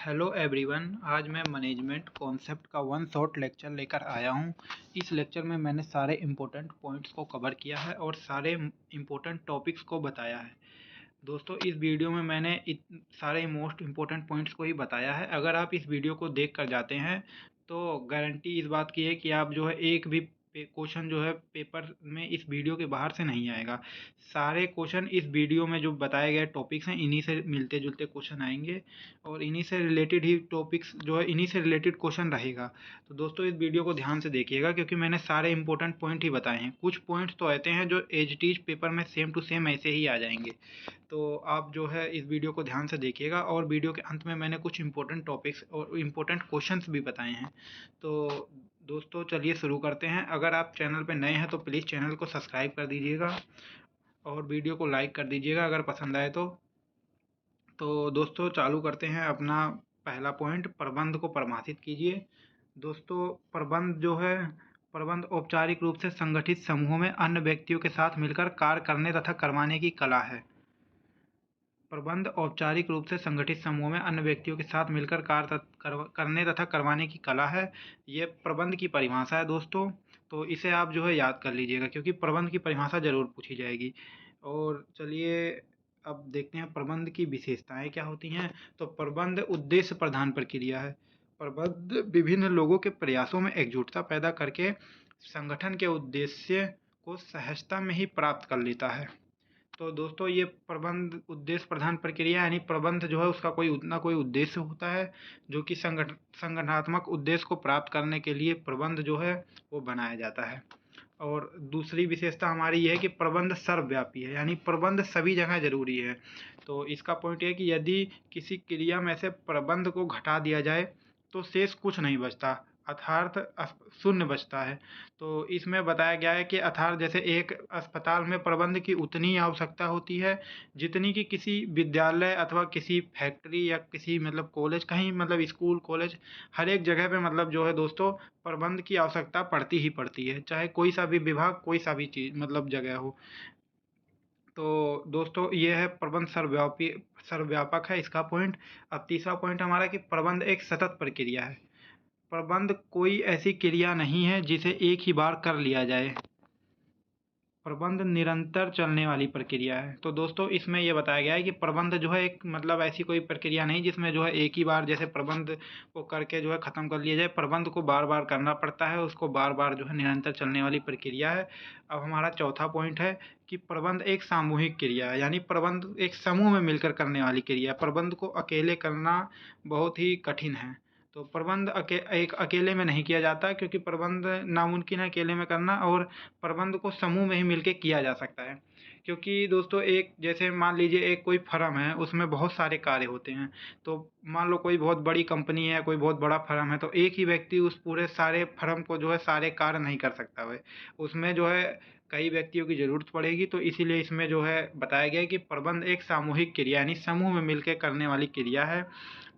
Hello everyone, आज मैं management concept का वन शॉट लेक्चर लेकर आया हूँ। इस लेक्चर में मैंने सारे इम्पोर्टेंट पॉइंट्स को कवर किया है और सारे इम्पोर्टेंट टॉपिक्स को बताया है। दोस्तों, इस वीडियो में मैंने सारे मोस्ट इम्पोर्टेंट पॉइंट्स को ही बताया है। अगर आप इस वीडियो को देख कर जाते हैं तो गारंटी इस बात की है कि आप जो है एक भी क्वेश्चन जो है पेपर में इस वीडियो के बाहर से नहीं आएगा। सारे क्वेश्चन इस वीडियो में जो बताए गए टॉपिक्स हैं, इन्हीं से मिलते जुलते क्वेश्चन आएंगे और इन्हीं से रिलेटेड ही टॉपिक्स जो है, इन्हीं से रिलेटेड क्वेश्चन रहेगा। तो दोस्तों, इस वीडियो को ध्यान से देखिएगा क्योंकि मैंने सारे इंपॉर्टेंट पॉइंट ही बताए हैं। कुछ पॉइंट्स तो ऐसे हैं जो एज इट इज पेपर में सेम टू सेम ऐसे ही आ जाएंगे। तो आप जो है इस वीडियो को ध्यान से देखिएगा और वीडियो के अंत में मैंने कुछ इंपॉर्टेंट टॉपिक्स और इम्पोर्टेंट क्वेश्चंस भी बताए हैं। तो दोस्तों, चलिए शुरू करते हैं। अगर आप चैनल पर नए हैं तो प्लीज़ चैनल को सब्सक्राइब कर दीजिएगा और वीडियो को लाइक कर दीजिएगा अगर पसंद आए तो दोस्तों, चालू करते हैं अपना पहला पॉइंट, प्रबंध को परिभाषित कीजिए। दोस्तों, प्रबंध जो है, प्रबंध औपचारिक रूप से संगठित समूहों में अन्य व्यक्तियों के साथ मिलकर कार्य करने तथा करवाने की कला है। प्रबंध औपचारिक रूप से संगठित समूह में अन्य व्यक्तियों के साथ मिलकर कार्य करने तथा करवाने की कला है। ये प्रबंध की परिभाषा है दोस्तों। तो इसे आप जो है याद कर लीजिएगा क्योंकि प्रबंध की परिभाषा जरूर पूछी जाएगी। और चलिए अब देखते हैं प्रबंध की विशेषताएं क्या होती हैं। तो प्रबंध उद्देश्य प्रधान प्रक्रिया है। प्रबंध विभिन्न लोगों के प्रयासों में एकजुटता पैदा करके संगठन के उद्देश्य को सहजता में ही प्राप्त कर लेता है। तो दोस्तों, ये प्रबंध उद्देश्य प्रधान प्रक्रिया यानी प्रबंध जो है उसका कोई उतना कोई उद्देश्य होता है जो कि संगठनात्मक उद्देश्य को प्राप्त करने के लिए प्रबंध जो है वो बनाया जाता है। और दूसरी विशेषता हमारी ये है कि प्रबंध सर्वव्यापी है, यानी प्रबंध सभी जगह जरूरी है। तो इसका पॉइंट है कि यदि किसी क्रिया में से प्रबंध को घटा दिया जाए तो शेष कुछ नहीं बचता, अर्थात शून्य बचता है। तो इसमें बताया गया है कि अर्थात जैसे एक अस्पताल में प्रबंध की उतनी आवश्यकता होती है जितनी कि किसी विद्यालय अथवा किसी फैक्ट्री या किसी मतलब कॉलेज, कहीं मतलब स्कूल कॉलेज, हर एक जगह पे मतलब जो है दोस्तों प्रबंध की आवश्यकता पड़ती ही पड़ती है, चाहे कोई सा भी विभाग, कोई सा भी चीज़ मतलब जगह हो। तो दोस्तों, ये है प्रबंध सर्वव्यापक है इसका पॉइंट। अब तीसरा पॉइंट हमारा कि प्रबंध एक सतत प्रक्रिया है। प्रबंध कोई ऐसी क्रिया नहीं है जिसे एक ही बार कर लिया जाए। प्रबंध निरंतर चलने वाली प्रक्रिया है। तो दोस्तों, इसमें यह बताया गया है कि प्रबंध जो है एक मतलब ऐसी कोई प्रक्रिया नहीं जिसमें जो है एक ही बार जैसे प्रबंध को करके जो है ख़त्म कर लिया जाए। प्रबंध को बार बार करना पड़ता है, उसको बार बार जो है निरंतर चलने वाली प्रक्रिया है। अब हमारा चौथा पॉइंट है कि प्रबंध एक सामूहिक क्रिया है, यानी प्रबंध एक समूह में मिलकर करने वाली क्रिया है। प्रबंध को अकेले करना बहुत ही कठिन है। तो प्रबंध एक अकेले में नहीं किया जाता क्योंकि प्रबंध नामुमकिन है अकेले में करना, और प्रबंध को समूह में ही मिलके किया जा सकता है। क्योंकि दोस्तों, एक जैसे मान लीजिए एक कोई फर्म है, उसमें बहुत सारे कार्य होते हैं। तो मान लो कोई बहुत बड़ी कंपनी है, कोई बहुत बड़ा फर्म है, तो एक ही व्यक्ति उस पूरे सारे फर्म को जो है सारे कार्य नहीं कर सकता है। उसमें जो है कई व्यक्तियों की ज़रूरत पड़ेगी। तो इसीलिए इसमें जो है बताया गया है कि प्रबंध एक सामूहिक क्रिया यानी समूह में मिलकर करने वाली क्रिया है।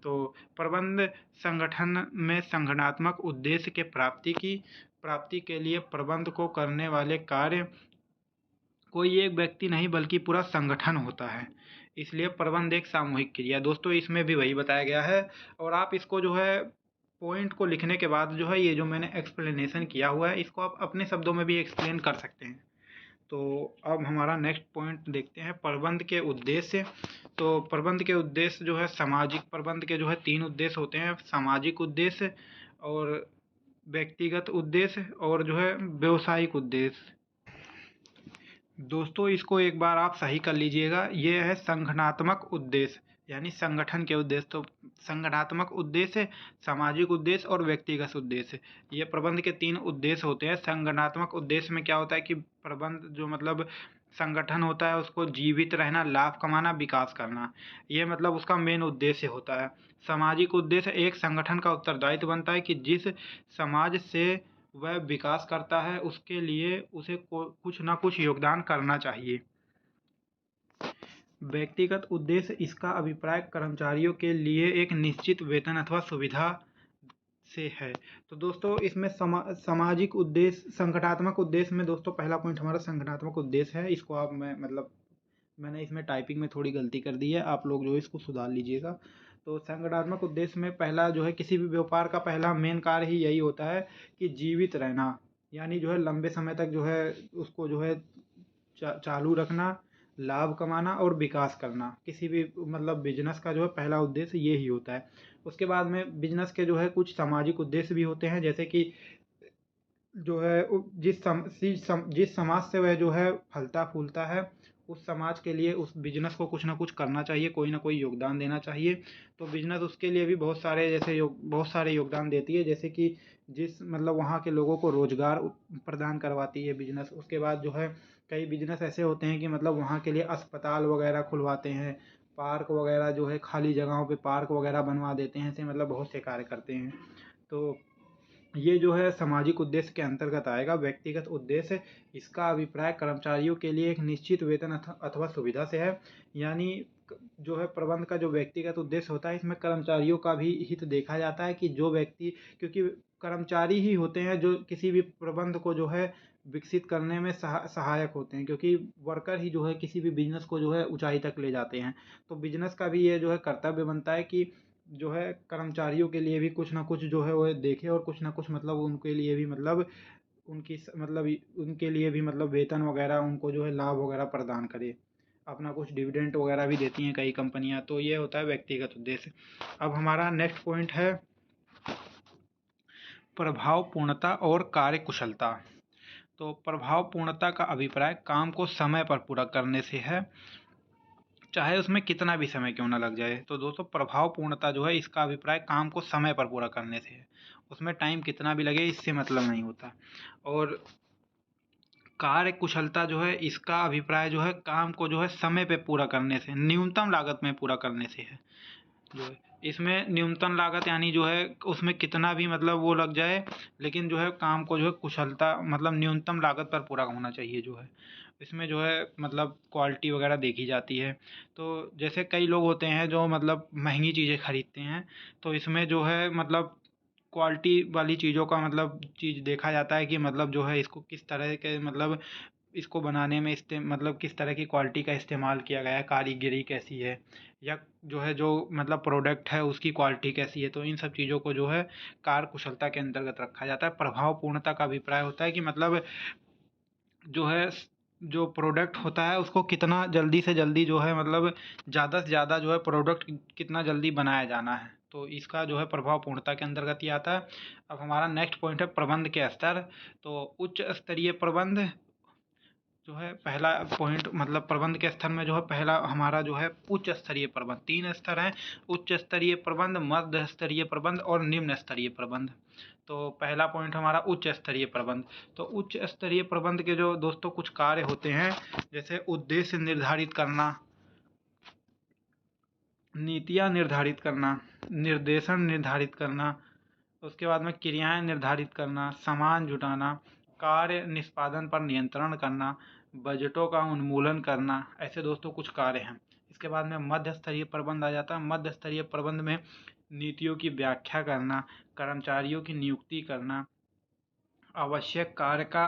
तो प्रबंध संगठन में संगठनात्मक उद्देश्य के प्राप्ति के लिए प्रबंध को करने वाले कार्य कोई एक व्यक्ति नहीं बल्कि पूरा संगठन होता है। इसलिए प्रबंध एक सामूहिक क्रिया। दोस्तों, इसमें भी वही बताया गया है। और आप इसको जो है पॉइंट को लिखने के बाद जो है ये जो मैंने एक्सप्लेनेशन किया हुआ है इसको आप अपने शब्दों में भी एक्सप्लेन कर सकते हैं। तो अब हमारा नेक्स्ट पॉइंट देखते हैं, प्रबंध के उद्देश्य। तो प्रबंध के उद्देश्य जो है सामाजिक, प्रबंध के जो है 3 उद्देश्य होते हैं, सामाजिक उद्देश्य और व्यक्तिगत उद्देश्य और जो है व्यावसायिक उद्देश्य। दोस्तों, इसको एक बार आप सही कर लीजिएगा। ये है संगठनात्मक उद्देश्य यानी संगठन के उद्देश्य। तो संगठनात्मक उद्देश्य, सामाजिक उद्देश्य और व्यक्तिगत उद्देश्य, ये प्रबंध के 3 उद्देश्य होते हैं। संगठनात्मक उद्देश्य में क्या होता है कि प्रबंध जो मतलब संगठन होता है उसको जीवित रहना, लाभ कमाना, विकास करना, ये मतलब उसका मेन उद्देश्य होता है। सामाजिक उद्देश्य, एक संगठन का उत्तरदायित्व बनता है कि जिस समाज से वह विकास करता है उसके लिए उसे कुछ ना कुछ योगदान करना चाहिए। व्यक्तिगत उद्देश्य, इसका अभिप्राय कर्मचारियों के लिए एक निश्चित वेतन अथवा सुविधा से है। तो दोस्तों, इसमें सामाजिक उद्देश्य, संगठनात्मक उद्देश्य में दोस्तों पहला पॉइंट हमारा संगठनात्मक उद्देश्य है। इसको आप मैंने इसमें टाइपिंग में थोड़ी गलती कर दी है, आप लोग जो इसको सुधार लीजिएगा। तो संगठनात्मक उद्देश्य में पहला जो है किसी भी व्यापार का पहला मेन कार्य ही यही होता है कि जीवित रहना, यानी जो है लंबे समय तक जो है उसको जो है चालू रखना, लाभ कमाना और विकास करना। किसी भी मतलब बिजनेस का जो है पहला उद्देश्य ये ही होता है। उसके बाद में बिजनेस के जो है कुछ सामाजिक उद्देश्य भी होते हैं, जैसे कि जो है जिस समाज से वह जो है फलता फूलता है, उस समाज के लिए उस बिजनेस को कुछ ना कुछ करना चाहिए, कोई ना कोई योगदान देना चाहिए। तो बिजनेस उसके लिए भी बहुत सारे बहुत सारे योगदान देती है, जैसे कि जिस मतलब वहाँ के लोगों को रोजगार प्रदान करवाती है बिजनेस। उसके बाद जो है कई बिजनेस ऐसे होते हैं कि मतलब वहाँ के लिए अस्पताल वगैरह खुलवाते हैं, पार्क वगैरह जो है खाली जगहों पे पार्क वगैरह बनवा देते हैं, ऐसे मतलब बहुत से कार्य करते हैं। तो ये जो है सामाजिक उद्देश्य के अंतर्गत आएगा। व्यक्तिगत उद्देश्य, इसका अभिप्राय कर्मचारियों के लिए एक निश्चित वेतन अथवा सुविधा से है। यानी जो है प्रबंध का जो व्यक्तिगत उद्देश्य होता है, इसमें कर्मचारियों का भी हित देखा जाता है कि जो व्यक्ति, क्योंकि कर्मचारी ही होते हैं जो किसी भी प्रबंध को जो है विकसित करने में सहायक होते हैं, क्योंकि वर्कर ही जो है किसी भी बिजनेस को जो है ऊंचाई तक ले जाते हैं। तो बिजनेस का भी ये जो है कर्तव्य बनता है कि जो है कर्मचारियों के लिए भी कुछ ना कुछ जो है वो देखे, और कुछ ना कुछ मतलब उनके लिए भी मतलब उनके लिए भी मतलब वेतन वगैरह उनको जो है लाभ वगैरह प्रदान करे। अपना कुछ डिविडेंड वगैरह भी देती हैं कई कंपनियां। तो ये होता है व्यक्तिगत उद्देश्य। अब हमारा नेक्स्ट पॉइंट है प्रभावपूर्णता और कार्यकुशलता। तो प्रभावपूर्णता का अभिप्राय काम को समय पर पूरा करने से है, चाहे उसमें कितना भी समय क्यों ना लग जाए। तो दोस्तों प्रभावपूर्णता जो है इसका अभिप्राय काम को समय पर पूरा करने से है, उसमें टाइम कितना भी लगे इससे मतलब नहीं होता। और कार्य कुशलता जो है इसका अभिप्राय जो है काम को जो है समय पे पूरा करने से, न्यूनतम लागत में पूरा करने से है। जो है इसमें न्यूनतम लागत यानी जो है उसमें कितना भी मतलब वो लग जाए, लेकिन जो है काम को जो है कुशलता मतलब न्यूनतम लागत पर पूरा होना चाहिए। जो है इसमें जो है मतलब क्वालिटी वगैरह देखी जाती है। तो जैसे कई लोग होते हैं जो मतलब महंगी चीज़ें खरीदते हैं, तो इसमें जो है मतलब क्वालिटी वाली चीज़ों का मतलब चीज़ देखा जाता है कि मतलब जो है इसको किस तरह के मतलब इसको बनाने में मतलब किस तरह की क्वालिटी का इस्तेमाल किया गया है, कारीगरी कैसी है, या जो है जो मतलब प्रोडक्ट है उसकी क्वालिटी कैसी है। तो इन सब चीज़ों को जो है कार्य कुशलता के अंतर्गत रखा जाता है। प्रभावपूर्णता का अभिप्राय होता है कि मतलब जो है जो प्रोडक्ट होता है उसको कितना जल्दी से जल्दी जो है मतलब ज़्यादा से ज़्यादा जो है प्रोडक्ट कितना जल्दी बनाया जाना है। तो इसका जो है प्रभावपूर्णता के अंतर्गत ही आता है। अब हमारा नेक्स्ट पॉइंट है प्रबंध के स्तर। तो उच्च स्तरीय प्रबंध जो है पहला पॉइंट मतलब प्रबंध के स्तर में जो है पहला हमारा जो है उच्च स्तरीय प्रबंध। 3 स्तर हैं, उच्च स्तरीय प्रबंध, मध्य स्तरीय प्रबंध और निम्न स्तरीय प्रबंध। तो पहला पॉइंट हमारा उच्च स्तरीय प्रबंध। तो उच्च स्तरीय प्रबंध के जो दोस्तों कुछ कार्य होते हैं, जैसे उद्देश्य निर्धारित करना, नीतियाँ निर्धारित करना, निर्देशन निर्धारित करना, उसके बाद में क्रियाएं निर्धारित करना, सामान जुटाना, कार्य निष्पादन पर नियंत्रण करना, बजटों का उन्मूलन करना, ऐसे दोस्तों कुछ कार्य हैं। इसके बाद में मध्य स्तरीय प्रबंध आ जाता है। मध्य स्तरीय प्रबंध में नीतियों की व्याख्या करना, कर्मचारियों की नियुक्ति करना, आवश्यक कार्य का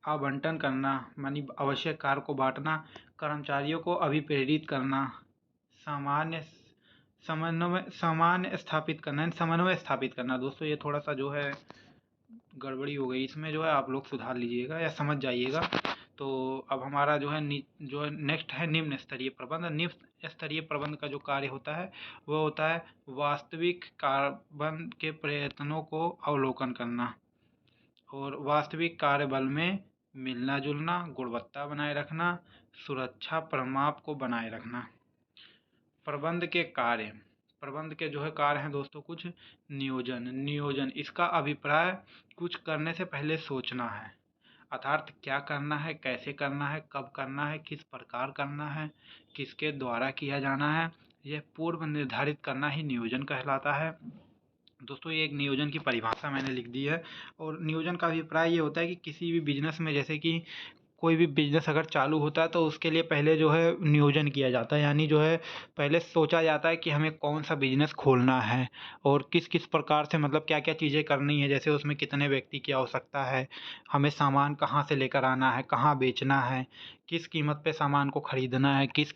आवंटन करना, मानी आवश्यक कार्य को बांटना, कर्मचारियों को अभिप्रेरित करना, सामान्य समन्वय स्थापित करना। दोस्तों ये थोड़ा सा जो है गड़बड़ी हो गई, इसमें जो है आप लोग सुधार लीजिएगा या समझ जाइएगा। तो अब हमारा जो है नेक्स्ट है निम्न स्तरीय प्रबंध। निम्न स्तरीय प्रबंध का जो कार्य होता है वो होता है वास्तविक कार्बन के प्रयत्नों को अवलोकन करना, और वास्तविक कार्यबल में मिलना जुलना, गुणवत्ता बनाए रखना, सुरक्षा प्रमाप को बनाए रखना। प्रबंध के कार्य, प्रबंध के जो है कार्य हैं दोस्तों कुछ। नियोजन इसका अभिप्राय कुछ करने से पहले सोचना है, अर्थात क्या करना है, कैसे करना है, कब करना है, किस प्रकार करना है, किसके द्वारा किया जाना है, यह पूर्व निर्धारित करना ही नियोजन कहलाता है। दोस्तों ये एक नियोजन की परिभाषा मैंने लिख दी है। और नियोजन का अभिप्राय ये होता है कि किसी भी बिजनेस में, जैसे कि कोई भी बिजनेस अगर चालू होता है तो उसके लिए पहले जो है नियोजन किया जाता है, यानी जो है पहले सोचा जाता है कि हमें कौन सा बिजनेस खोलना है और किस किस प्रकार से मतलब क्या क्या चीज़ें करनी है, जैसे उसमें कितने व्यक्ति की आवश्यकता है, हमें सामान कहाँ से लेकर आना है, कहाँ बेचना है, किस कीमत पे सामान को खरीदना है, किस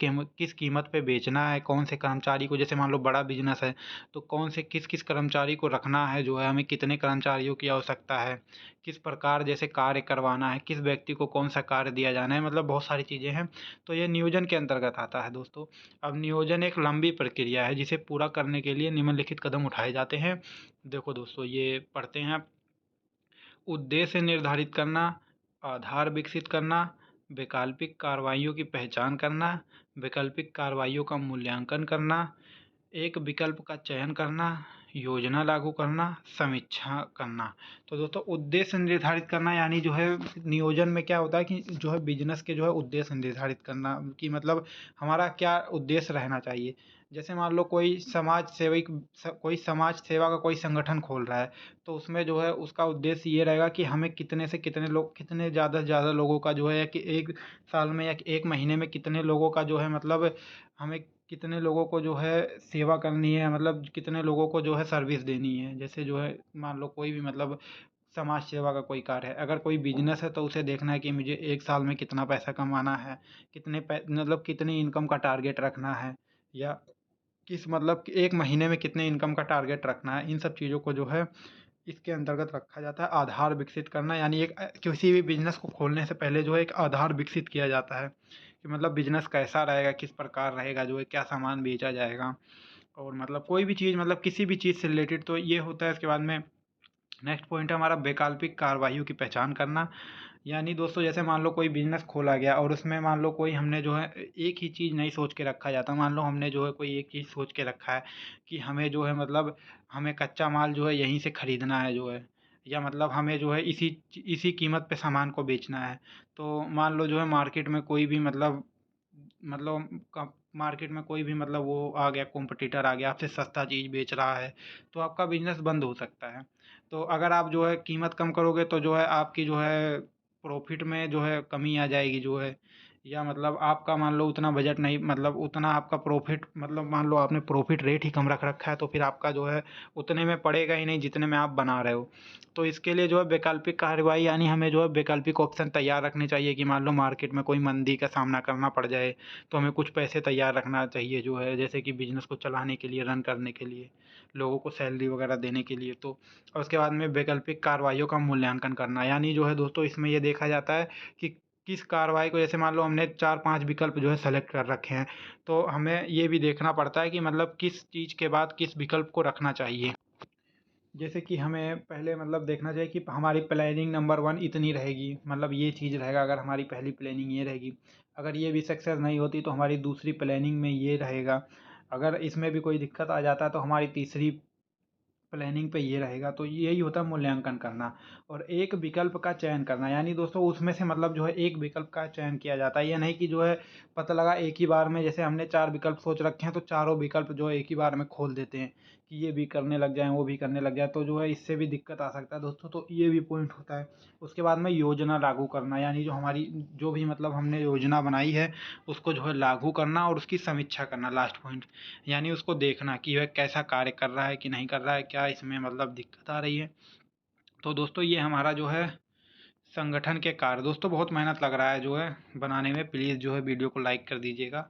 कीमत पे बेचना है, कौन से कर्मचारी को, जैसे मान लो बड़ा बिजनेस है तो कौन से किस कर्मचारी को रखना है, जो है हमें कितने कर्मचारियों की आवश्यकता है, किस प्रकार जैसे कार्य करवाना है, किस व्यक्ति को कौन सा कार्य दिया जाना है, मतलब बहुत सारी चीज़ें हैं। तो ये नियोजन के अंतर्गत आता है दोस्तों। अब नियोजन एक लंबी प्रक्रिया है जिसे पूरा करने के लिए निम्नलिखित कदम उठाए जाते हैं। देखो दोस्तों, ये पढ़ते हैं। उद्देश्य निर्धारित करना, आधार विकसित करना, वैकल्पिक कार्रवाइयों की पहचान करना, वैकल्पिक कार्रवाइयों का मूल्यांकन करना, एक विकल्प का चयन करना, योजना लागू करना, समीक्षा करना। तो दोस्तों, उद्देश्य निर्धारित करना यानी जो है नियोजन में क्या होता है कि जो है बिजनेस के जो है उद्देश्य निर्धारित करना कि मतलब हमारा क्या उद्देश्य रहना चाहिए। जैसे मान लो कोई समाज सेवा का कोई संगठन खोल रहा है, तो उसमें जो है उसका उद्देश्य ये रहेगा कि हमें कितने से कितने लोग, कितने ज़्यादा से ज़्यादा लोगों का जो है, या कि एक साल में या एक महीने में कितने लोगों का जो है मतलब हमें कितने लोगों को जो है सेवा करनी है, मतलब कितने लोगों को जो है सर्विस देनी है। जैसे जो है मान लो कोई भी मतलब समाज सेवा का कोई कार्य है, अगर कोई बिजनेस है तो उसे देखना है कि मुझे एक साल में कितना पैसा कमाना है, मतलब कितनी इनकम का टारगेट रखना है, या किस मतलब कि एक महीने में कितने इनकम का टारगेट रखना है। इन सब चीज़ों को जो है इसके अंतर्गत रखा जाता है। आधार विकसित करना यानी किसी भी बिजनेस को खोलने से पहले जो है एक आधार विकसित किया जाता है कि मतलब बिजनेस कैसा रहेगा, किस प्रकार रहेगा, जो है क्या सामान बेचा जाएगा, और मतलब कोई भी चीज़, मतलब किसी भी चीज़ से रिलेटेड। तो ये होता है। इसके बाद में नेक्स्ट पॉइंट है हमारा वैकल्पिक कार्रवाइयों की पहचान करना। यानी दोस्तों, जैसे मान लो कोई बिजनेस खोला गया और उसमें मान लो कोई हमने जो है एक ही चीज़ नहीं सोच के रखा जाता। मान लो हमने जो है कोई एक चीज़ सोच के रखा है कि हमें जो है मतलब हमें कच्चा माल जो है यहीं से खरीदना है जो है, या मतलब हमें जो है इसी इसी कीमत पे सामान को बेचना है। तो मान लो जो है मार्केट में कोई भी मार्केट में कोई भी मतलब वो आ गया, कॉम्पिटिटर आ गया, आपसे सस्ता चीज़ बेच रहा है, तो आपका बिजनेस बंद हो सकता है। तो अगर आप जो है कीमत कम करोगे तो जो है आपकी जो है प्रॉफिट में जो है कमी आ जाएगी जो है, या मतलब आपका मान लो उतना बजट नहीं, मतलब उतना आपका प्रॉफिट, मतलब मान लो आपने प्रॉफिट रेट ही कम रख रखा है तो फिर आपका जो है उतने में पड़ेगा ही नहीं जितने में आप बना रहे हो। तो इसके लिए जो है वैकल्पिक कार्रवाई यानी हमें जो है वैकल्पिक ऑप्शन तैयार रखने चाहिए कि मान लो मार्केट में कोई मंदी का सामना करना पड़ जाए तो हमें कुछ पैसे तैयार रखना चाहिए जो है, जैसे कि बिजनेस को चलाने के लिए, रन करने के लिए, लोगों को सैलरी वगैरह देने के लिए। तो और उसके बाद में वैकल्पिक कार्रवाइयों का मूल्यांकन करना, यानी जो है दोस्तों इसमें ये देखा जाता है कि किस कार्रवाई को, जैसे मान लो हमने 4-5 विकल्प जो है सेलेक्ट कर रखे हैं, तो हमें ये भी देखना पड़ता है कि मतलब किस चीज़ के बाद किस विकल्प को रखना चाहिए। जैसे कि हमें पहले मतलब देखना चाहिए कि हमारी प्लानिंग नंबर 1 इतनी रहेगी, मतलब ये चीज़ रहेगा, अगर हमारी पहली प्लानिंग ये रहेगी, अगर ये भी सक्सेस नहीं होती तो हमारी दूसरी प्लानिंग में ये रहेगा, अगर इसमें भी कोई दिक्कत आ जाता है तो हमारी तीसरी प्लानिंग पे ये रहेगा। तो यही होता है मूल्यांकन करना। और एक विकल्प का चयन करना, यानी दोस्तों उसमें से मतलब जो है एक विकल्प का चयन किया जाता है। ये नहीं कि जो है पता लगा एक ही बार में, जैसे हमने 4 विकल्प सोच रखे हैं तो चारों विकल्प जो है एक ही बार में खोल देते हैं कि ये भी करने लग जाएँ, वो भी करने लग जाए, तो जो है इससे भी दिक्कत आ सकता है दोस्तों। तो ये भी पॉइंट होता है। उसके बाद में योजना लागू करना, यानी जो हमारी जो भी मतलब हमने योजना बनाई है उसको जो है लागू करना और उसकी समीक्षा करना, लास्ट पॉइंट। यानी उसको देखना कि वह कैसा कार्य कर रहा है कि नहीं कर रहा है, क्या इसमें मतलब दिक्कत आ रही है। तो दोस्तों ये हमारा जो है संगठन के कार्य। दोस्तों बहुत मेहनत लग रहा है जो है बनाने में, प्लीज़ जो है वीडियो को लाइक कर दीजिएगा,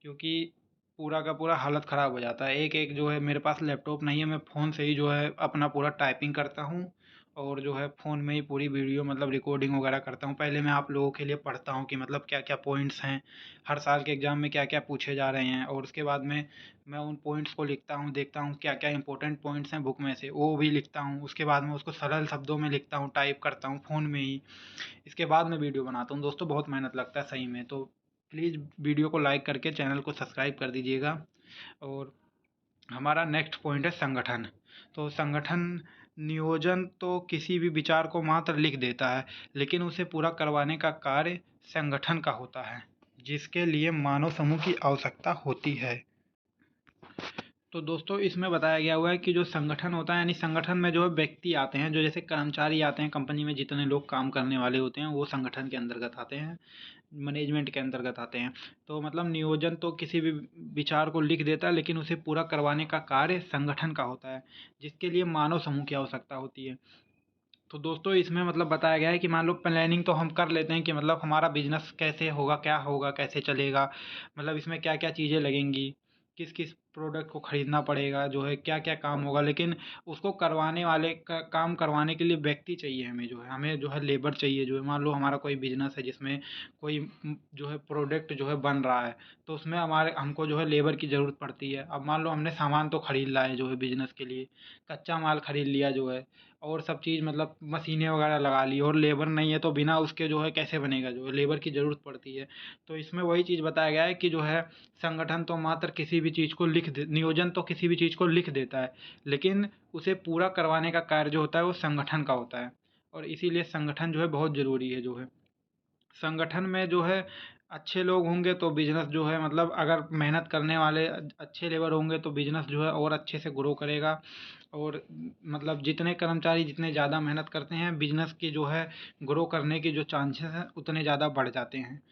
क्योंकि पूरा का पूरा हालत ख़राब हो जाता है। एक जो है मेरे पास लैपटॉप नहीं है, मैं फ़ोन से ही जो है अपना पूरा टाइपिंग करता हूँ और जो है फ़ोन में ही पूरी वीडियो मतलब रिकॉर्डिंग वगैरह करता हूँ। पहले मैं आप लोगों के लिए पढ़ता हूँ कि मतलब क्या-क्या पॉइंट्स हैं, हर साल के एग्ज़ाम में क्या-क्या पूछे जा रहे हैं, और उसके बाद में मैं उन पॉइंट्स को लिखता हूँ, देखता हूँ क्या-क्या इंपॉर्टेंट पॉइंट्स हैं बुक में से, वो भी लिखता हूँ। उसके बाद में उसको सरल शब्दों में लिखता हूँ, टाइप करता हूँ फ़ोन में ही। इसके बाद मैं वीडियो बनाता हूँ। दोस्तों बहुत मेहनत लगता है सही में। तो प्लीज़ वीडियो को लाइक करके चैनल को सब्सक्राइब कर दीजिएगा। और हमारा नेक्स्ट पॉइंट है संगठन। तो संगठन नियोजन तो किसी भी विचार को मात्र लिख देता है, लेकिन उसे पूरा करवाने का कार्य संगठन का होता है, जिसके लिए मानव समूह की आवश्यकता होती है। तो दोस्तों इसमें बताया गया हुआ है कि जो संगठन होता है, यानी संगठन में जो है व्यक्ति आते हैं, जो जैसे कर्मचारी आते हैं, कंपनी में जितने लोग काम करने वाले होते हैं वो संगठन के अंतर्गत आते हैं, मैनेजमेंट के अंतर्गत आते हैं। तो मतलब नियोजन तो किसी भी विचार को लिख देता है, लेकिन उसे पूरा करवाने का कार्य संगठन का होता है, जिसके लिए मानव समूह की आवश्यकता होती है। तो दोस्तों इसमें मतलब बताया गया है कि मान लो प्लानिंग तो हम कर लेते हैं कि मतलब हमारा बिजनेस कैसे होगा, क्या होगा, कैसे चलेगा, मतलब इसमें क्या क्या चीज़ें लगेंगी, किस किस प्रोडक्ट को खरीदना पड़ेगा, जो है क्या क्या काम होगा। लेकिन उसको करवाने वाले काम करवाने के लिए व्यक्ति चाहिए, हमें जो है लेबर चाहिए। जो है मान लो हमारा कोई बिजनेस है जिसमें कोई जो है प्रोडक्ट जो है बन रहा है, तो उसमें हमारे हमको जो है लेबर की ज़रूरत पड़ती है। अब मान लो हमने सामान तो खरीद लाए जो है बिजनेस के लिए, कच्चा माल खरीद लिया जो है, और सब चीज़ मतलब मशीनें वगैरह लगा ली, और लेबर नहीं है तो बिना उसके जो है कैसे बनेगा, जो है लेबर की ज़रूरत पड़ती है। तो इसमें वही चीज़ बताया गया है कि जो है संगठन तो मात्र किसी भी चीज़ को नियोजन तो किसी भी चीज़ को लिख देता है, लेकिन उसे पूरा करवाने का कार्य जो होता है वो संगठन का होता है। और इसीलिए संगठन जो है बहुत ज़रूरी है। जो है संगठन में जो है अच्छे लोग होंगे तो बिजनेस जो है मतलब अगर मेहनत करने वाले अच्छे लेबर होंगे तो बिजनेस जो है और अच्छे से ग्रो करेगा। और मतलब जितने कर्मचारी जितने ज़्यादा मेहनत करते हैं, बिजनेस की जो है ग्रो करने के जो चांसेस हैं उतने ज़्यादा बढ़ जाते हैं।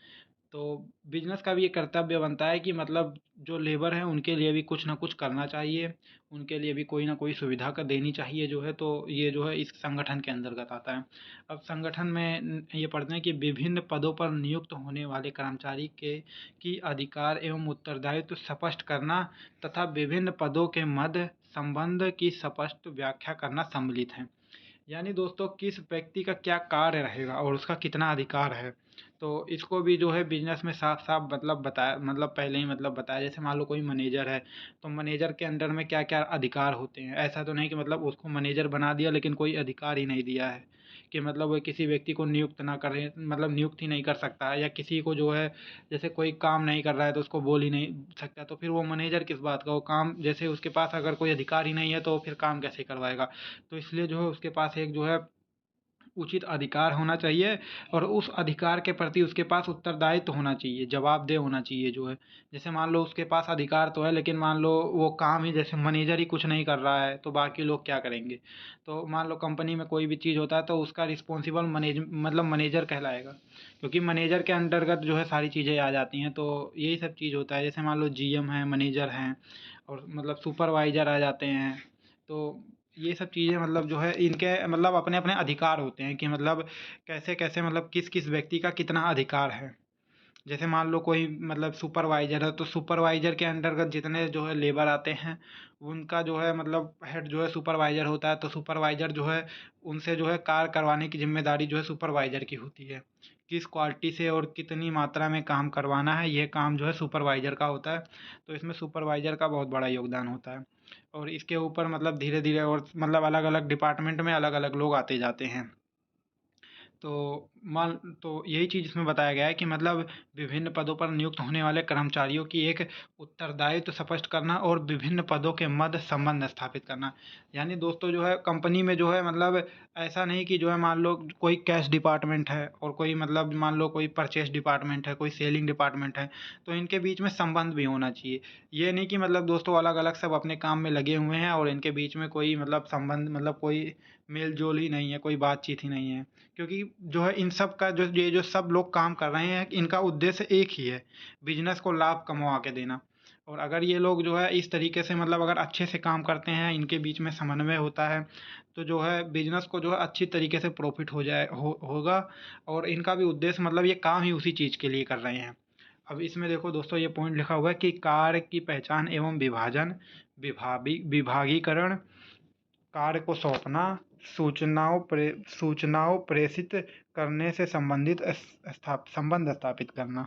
तो बिजनेस का भी ये कर्तव्य बनता है कि मतलब जो लेबर हैं उनके लिए भी कुछ ना कुछ करना चाहिए, उनके लिए भी कोई ना कोई सुविधा का देनी चाहिए जो है। तो ये जो है इस संगठन के अंतर्गत आता है। अब संगठन में ये पढ़ते हैं कि विभिन्न पदों पर नियुक्त होने वाले कर्मचारी के की अधिकार एवं उत्तरदायित्व स्पष्ट करना तथा विभिन्न पदों के मध्य संबंध की स्पष्ट व्याख्या करना सम्मिलित है। यानी दोस्तों किस व्यक्ति का क्या कार्य रहेगा और उसका कितना अधिकार है, तो इसको भी जो है बिजनेस में साफ साफ मतलब बताया, मतलब पहले ही मतलब बताया। जैसे मान लो कोई मैनेजर है, तो मैनेजर के अंडर में क्या क्या अधिकार होते हैं। ऐसा तो नहीं कि मतलब उसको मैनेजर बना दिया लेकिन कोई अधिकार ही नहीं दिया है, कि मतलब वो किसी व्यक्ति को नियुक्त ना करे, मतलब नियुक्त ही नहीं कर सकता है, या किसी को जो है जैसे कोई काम नहीं कर रहा है तो उसको बोल ही नहीं सकता, तो फिर वो मैनेजर किस बात का, वो काम जैसे उसके पास अगर कोई अधिकार ही नहीं है तो फिर काम कैसे करवाएगा। तो इसलिए जो है उसके पास एक जो है उचित अधिकार होना चाहिए, और उस अधिकार के प्रति उसके पास उत्तरदायित्व होना चाहिए, जवाबदेह होना चाहिए जो है। जैसे मान लो उसके पास अधिकार तो है लेकिन मान लो वो काम ही जैसे मैनेजर ही कुछ नहीं कर रहा है तो बाकी लोग क्या करेंगे। तो मान लो कंपनी में कोई भी चीज़ होता है तो उसका रिस्पॉन्सिबल मतलब मैनेजर कहलाएगा, क्योंकि मैनेजर के अंतर्गत जो है सारी चीज़ें आ जाती हैं। तो यही सब चीज़ होता है। जैसे मान लो जीएम है, मैनेजर हैं, और मतलब सुपरवाइजर आ जाते हैं। तो ये सब चीज़ें मतलब जो है इनके मतलब अपने अपने अधिकार होते हैं कि मतलब कैसे कैसे मतलब किस किस व्यक्ति का कितना अधिकार है। जैसे मान लो कोई मतलब सुपरवाइजर है, तो सुपरवाइजर के अंतर्गत जितने जो है लेबर आते हैं उनका जो है मतलब हेड जो है सुपरवाइजर होता है। तो सुपरवाइजर जो है उनसे जो है कार्य करवाने की जिम्मेदारी जो है सुपरवाइजर की होती है। किस क्वालिटी से और कितनी मात्रा में काम करवाना है, ये काम जो है सुपरवाइजर का होता है। तो इसमें सुपरवाइजर का बहुत बड़ा योगदान होता है। और इसके ऊपर मतलब धीरे धीरे और मतलब अलग अलग डिपार्टमेंट में अलग अलग लोग आते जाते हैं। तो मान तो यही चीज़ इसमें बताया गया है कि मतलब विभिन्न पदों पर नियुक्त होने वाले कर्मचारियों की एक उत्तरदायित्व स्पष्ट करना और विभिन्न पदों के मध्य संबंध स्थापित करना। यानी दोस्तों जो है कंपनी में जो है मतलब ऐसा नहीं कि जो है मान लो कोई कैश डिपार्टमेंट है और कोई मतलब मान लो कोई परचेस डिपार्टमेंट है, कोई सेलिंग डिपार्टमेंट है, तो इनके बीच में संबंध भी होना चाहिए। ये नहीं कि मतलब दोस्तों अलग अलग सब अपने काम में लगे हुए हैं और इनके बीच में कोई मतलब संबंध मतलब कोई मेल जोल ही नहीं है, कोई बातचीत ही नहीं है। क्योंकि जो है इन सब का जो ये जो सब लोग काम कर रहे हैं इनका उद्देश्य एक ही है, बिजनेस को लाभ कमवा के देना। और अगर ये लोग जो है इस तरीके से मतलब अगर अच्छे से काम करते हैं, इनके बीच में समन्वय होता है, तो जो है बिजनेस को जो है अच्छी तरीके से प्रॉफिट होगा। और इनका भी उद्देश्य मतलब ये काम ही उसी चीज़ के लिए कर रहे हैं। अब इसमें देखो दोस्तों ये पॉइंट लिखा हुआ है कि कार्य की पहचान एवं विभाजन, विभागीकरण, कार्य को सौंपना, सूचनाओं प्रेषित करने से संबंधित संबंध स्थापित करना।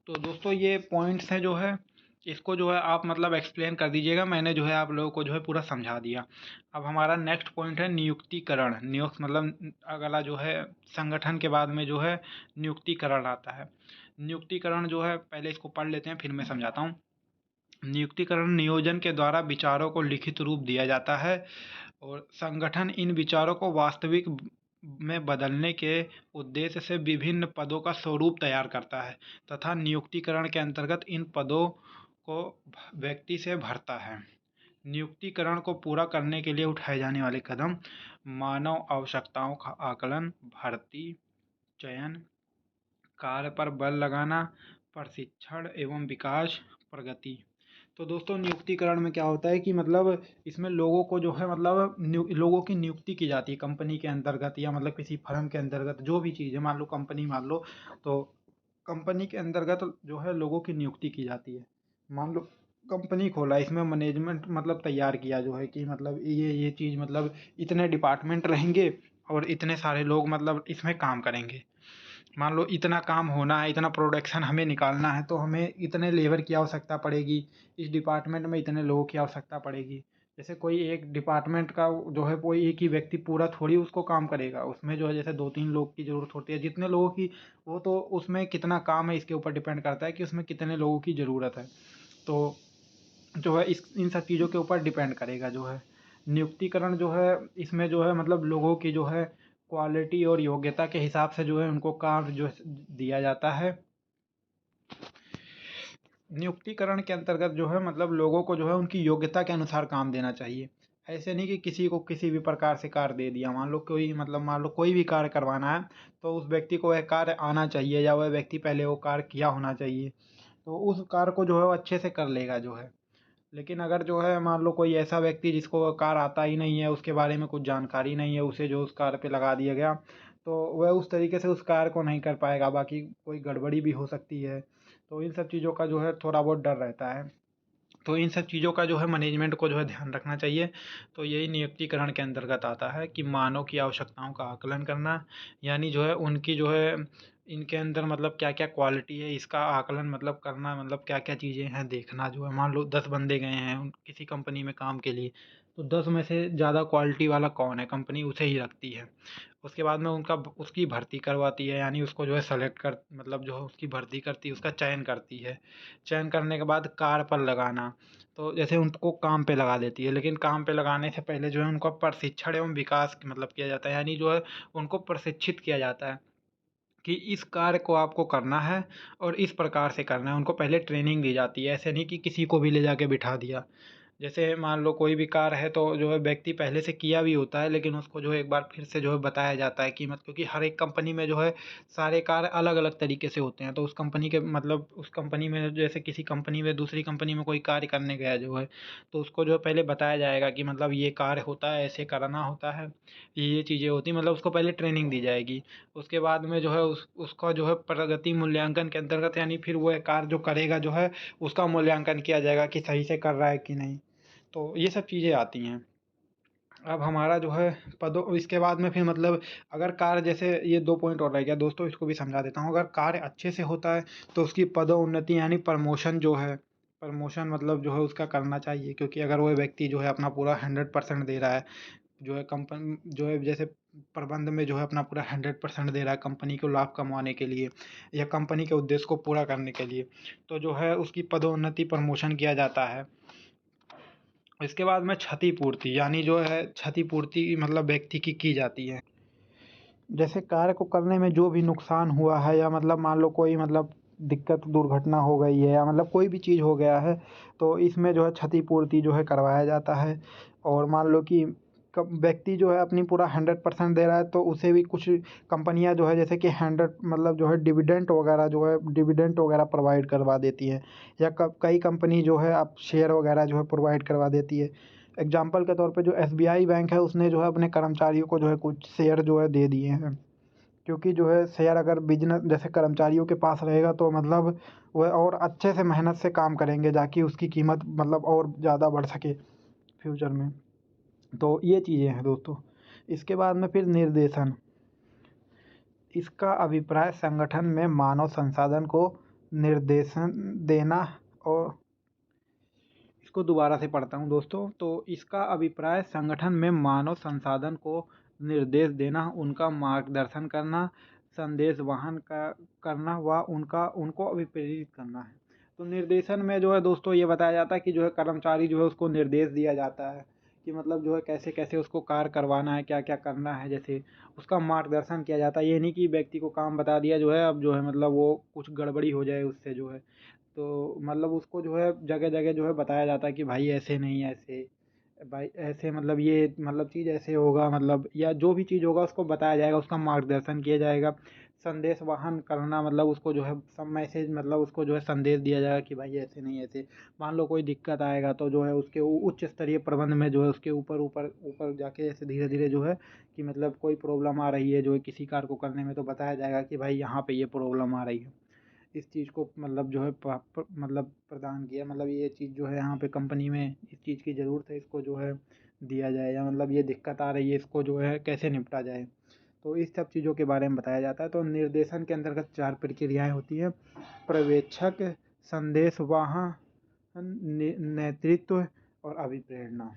तो दोस्तों ये पॉइंट्स हैं जो है, इसको जो है आप मतलब एक्सप्लेन कर दीजिएगा। मैंने जो है आप लोगों को जो है पूरा समझा दिया। अब हमारा नेक्स्ट पॉइंट है नियुक्तिकरण। नियुक्त मतलब अगला जो है संगठन के बाद में जो है नियुक्तिकरण आता है। नियुक्तिकरण जो है पहले इसको पढ़ लेते हैं फिर मैं समझाता हूँ। नियुक्तिकरण नियोजन के द्वारा विचारों को लिखित रूप दिया जाता है, और संगठन इन विचारों को वास्तविक में बदलने के उद्देश्य से विभिन्न पदों का स्वरूप तैयार करता है तथा नियुक्तिकरण के अंतर्गत इन पदों को व्यक्ति से भरता है। नियुक्तिकरण को पूरा करने के लिए उठाए जाने वाले कदम: मानव आवश्यकताओं का आकलन, भर्ती, चयन, कार्य पर बल लगाना, प्रशिक्षण एवं विकास, प्रगति। तो दोस्तों नियुक्तिकरण में क्या होता है कि मतलब इसमें लोगों को जो है मतलब लोगों की नियुक्ति की जाती है कंपनी के अंतर्गत या मतलब किसी फर्म के अंतर्गत, जो भी चीज़ है मान लो कंपनी मान लो, तो कंपनी के अंतर्गत जो है लोगों की नियुक्ति की जाती है। मान लो कंपनी खोला, इसमें मैनेजमेंट मतलब तैयार किया जो है कि मतलब ये चीज़ मतलब इतने डिपार्टमेंट रहेंगे और इतने सारे लोग मतलब इसमें काम करेंगे। मान लो इतना काम होना है, इतना प्रोडक्शन हमें निकालना है, तो हमें इतने लेबर की आवश्यकता पड़ेगी, इस डिपार्टमेंट में इतने लोगों की आवश्यकता पड़ेगी। जैसे कोई एक डिपार्टमेंट का जो है कोई एक ही व्यक्ति पूरा थोड़ी उसको काम करेगा, उसमें जो है जैसे 2-3 लोग की ज़रूरत होती है, जितने लोगों की वो तो उसमें कितना काम है इसके ऊपर डिपेंड करता है कि उसमें कितने लोगों की ज़रूरत है। तो जो है इस इन सब चीज़ों के ऊपर डिपेंड करेगा जो है। नियुक्तिकरण जो है इसमें जो है मतलब लोगों की जो है क्वालिटी और योग्यता के हिसाब से जो है उनको काम जो है दिया जाता है। नियुक्तिकरण के अंतर्गत जो है मतलब लोगों को जो है उनकी योग्यता के अनुसार काम देना चाहिए। ऐसे नहीं कि किसी को किसी भी प्रकार से कार्य दे दिया। मान लो कोई मतलब मान लो कोई भी कार्य करवाना है, तो उस व्यक्ति को वह कार्य आना चाहिए या वह व्यक्ति पहले वो कार्य किया होना चाहिए। तो उस कार्य को जो है वो अच्छे से कर लेगा जो है। लेकिन अगर जो है मान लो कोई ऐसा व्यक्ति जिसको कार आता ही नहीं है, उसके बारे में कुछ जानकारी नहीं है, उसे जो उस कार पे लगा दिया गया, तो वह उस तरीके से उस कार को नहीं कर पाएगा, बाकी कोई गड़बड़ी भी हो सकती है। तो इन सब चीज़ों का जो है थोड़ा बहुत डर रहता है। तो इन सब चीज़ों का जो है मैनेजमेंट को जो है ध्यान रखना चाहिए। तो यही नियुक्तिकरण के अंतर्गत आता है कि मानव की आवश्यकताओं का आकलन करना, यानी जो है उनकी जो है इनके अंदर मतलब क्या-क्या क्वालिटी है इसका आकलन मतलब करना, मतलब क्या-क्या चीज़ें हैं देखना जो है। मान लो 10 बंदे गए हैं किसी कंपनी में काम के लिए, तो 10 में से ज़्यादा क्वालिटी वाला कौन है, कंपनी उसे ही रखती है। उसके बाद में उसकी भर्ती करवाती है, यानी उसको जो है सेलेक्ट कर मतलब जो है उसकी भर्ती करती है, उसका चयन करती है। चयन करने के बाद कार्य पर लगाना, तो जैसे उनको काम पे लगा देती है, लेकिन काम पे लगाने से पहले जो है उनका प्रशिक्षण एवं विकास मतलब किया जाता है, यानी जो है उनको प्रशिक्षित किया जाता है कि इस कार्य को आपको करना है और इस प्रकार से करना है। उनको पहले ट्रेनिंग दी जाती है, ऐसे नहीं कि किसी को भी ले जाके बिठा दिया। जैसे मान लो कोई भी कार्य है, तो जो है व्यक्ति पहले से किया भी होता है, लेकिन उसको जो है एक बार फिर से जो है बताया जाता है कि मत, क्योंकि हर एक कंपनी में जो है सारे कार्य अलग-अलग तरीके से होते हैं। तो उस कंपनी के मतलब उस कंपनी में जैसे किसी कंपनी में दूसरी कंपनी में कोई कार्य करने गया जो है, तो उसको जो है पहले बताया जाएगा कि मतलब ये कार्य होता है, ऐसे करना होता है, ये चीज़ें होती हैं, मतलब उसको पहले ट्रेनिंग दी जाएगी। उसके बाद में जो है उसका जो है प्रगति मूल्यांकन के अंतर्गत, यानी फिर वो कार्य जो करेगा जो है उसका मूल्यांकन किया जाएगा कि सही से कर रहा है कि नहीं। तो ये सब चीज़ें आती हैं। अब हमारा जो है पदों इसके बाद में फिर मतलब अगर कार्य जैसे ये 2 पॉइंट और रह गया दोस्तों, इसको भी समझा देता हूँ। अगर कार्य अच्छे से होता है तो उसकी पदोन्नति यानी प्रमोशन जो है, प्रमोशन मतलब जो है उसका करना चाहिए, क्योंकि अगर वो व्यक्ति जो है अपना पूरा 100% दे रहा है, जो है कंपन जो है जैसे प्रबंध में जो है अपना पूरा 100% दे रहा है कंपनी को लाभ कमाने के लिए या कंपनी के उद्देश्य को पूरा करने के लिए, तो जो है उसकी पदोन्नति प्रमोशन किया जाता है। इसके बाद में क्षतिपूर्ति, यानी जो है क्षतिपूर्ति मतलब व्यक्ति की जाती है। जैसे कार्य को करने में जो भी नुकसान हुआ है या मतलब मान लो कोई मतलब दिक्कत दुर्घटना हो गई है या मतलब कोई भी चीज़ हो गया है, तो इसमें जो है क्षतिपूर्ति जो है करवाया जाता है। और मान लो कि व्यक्ति जो है अपनी पूरा 100% दे रहा है, तो उसे भी कुछ कंपनियां जो है जैसे कि 100 मतलब जो है डिविडेंट वगैरह प्रोवाइड करवा देती हैं, या कई कंपनी जो है अब शेयर वगैरह जो है प्रोवाइड करवा देती है। एग्जाम्पल के तौर पे जो एसबीआई बैंक है, उसने जो है अपने कर्मचारियों को जो है कुछ शेयर जो है दे दिए हैं, क्योंकि जो है शेयर अगर बिजनेस जैसे कर्मचारियों के पास रहेगा तो मतलब वह और अच्छे से मेहनत से काम करेंगे ताकि उसकी कीमत मतलब और ज़्यादा बढ़ सके फ्यूचर में। तो ये चीज़ें हैं दोस्तों। इसके बाद में फिर निर्देशन, इसका अभिप्राय संगठन में मानव संसाधन को निर्देशन देना, और इसको दोबारा से पढ़ता हूँ दोस्तों। तो इसका अभिप्राय संगठन में मानव संसाधन को निर्देश देना, उनका मार्गदर्शन करना, संदेश वहन करना व उनको अभिप्रेरित करना है। तो निर्देशन में जो है दोस्तों ये बताया जाता है कि जो है कर्मचारी जो है उसको निर्देश दिया जाता है कि मतलब जो है कैसे कैसे उसको कार्य करवाना है, क्या क्या करना है, जैसे उसका मार्गदर्शन किया जाता है। ये नहीं कि व्यक्ति को काम बता दिया जो है अब जो है मतलब वो कुछ गड़बड़ी हो जाए उससे जो है, तो मतलब उसको जो है जगह-जगह जो है बताया जाता है कि भाई ऐसे नहीं ऐसे, भाई ऐसे मतलब ये मतलब चीज़ ऐसे होगा मतलब, या जो भी चीज़ होगा उसको बताया जाएगा, उसका मार्गदर्शन किया जाएगा। संदेश वाहन करना, मतलब उसको जो है सब मैसेज, मतलब उसको जो है संदेश दिया जाएगा कि भाई ऐसे नहीं ऐसे। मान लो कोई दिक्कत आएगा तो जो है उसके उच्च स्तरीय प्रबंध में जो है उसके ऊपर ऊपर ऊपर जाके ऐसे धीरे धीरे जो है कि मतलब कोई प्रॉब्लम आ रही है जो है किसी कार को करने में, तो बताया जाएगा कि भाई यहाँ पे ये प्रॉब्लम आ रही है। इस चीज़ को मतलब जो है मतलब प्रदान किया, मतलब ये चीज़ जो है यहाँ पे कंपनी में इस चीज़ की ज़रूरत है, इसको जो है दिया जाए, या मतलब ये दिक्कत आ रही है इसको जो है कैसे निपटा जाए। तो इस सब चीज़ों के बारे में बताया जाता है। तो निर्देशन के अंतर्गत 4 प्रक्रियाएं होती हैं: पर्यवेक्षक, संदेशवाहन, नेतृत्व और अभिप्रेरणा।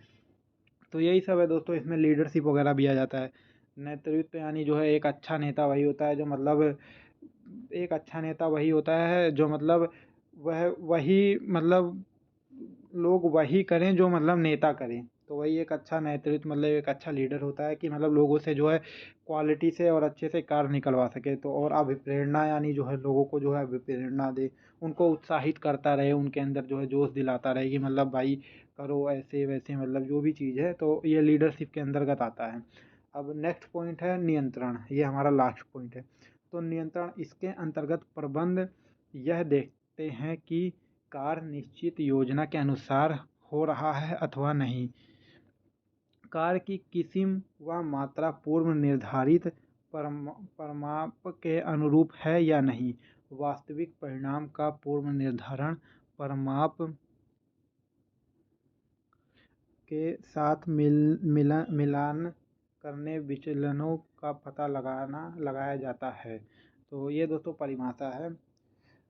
तो यही सब है दोस्तों, इसमें लीडरशिप वगैरह भी आ जाता है। नेतृत्व यानी जो है एक अच्छा नेता वही होता है जो मतलब एक अच्छा नेता वही होता है जो मतलब वही मतलब लोग वही करें जो मतलब नेता करें। तो वही एक अच्छा नेतृत्व मतलब एक अच्छा लीडर होता है कि मतलब लोगों से जो है क्वालिटी से और अच्छे से कार्य निकलवा सके। तो और अभिप्रेरणा यानी जो है लोगों को जो है अभिप्रेरणा दे, उनको उत्साहित करता रहे, उनके अंदर जो है जोश दिलाता रहे कि मतलब भाई करो ऐसे वैसे, मतलब जो भी चीज़ है। तो ये लीडरशिप के अंतर्गत आता है। अब नेक्स्ट पॉइंट है नियंत्रण, ये हमारा लास्ट पॉइंट है। तो नियंत्रण, इसके अंतर्गत प्रबंध यह देखते हैं कि कार्य निश्चित योजना के अनुसार हो रहा है अथवा नहीं, कार्य की किस्म व मात्रा पूर्व निर्धारित परिमाप के अनुरूप है या नहीं, वास्तविक परिणाम का पूर्व निर्धारण परिमाप के साथ मिलान करने विचलनों का पता लगाया जाता है। तो ये दोस्तों परिभाषा है।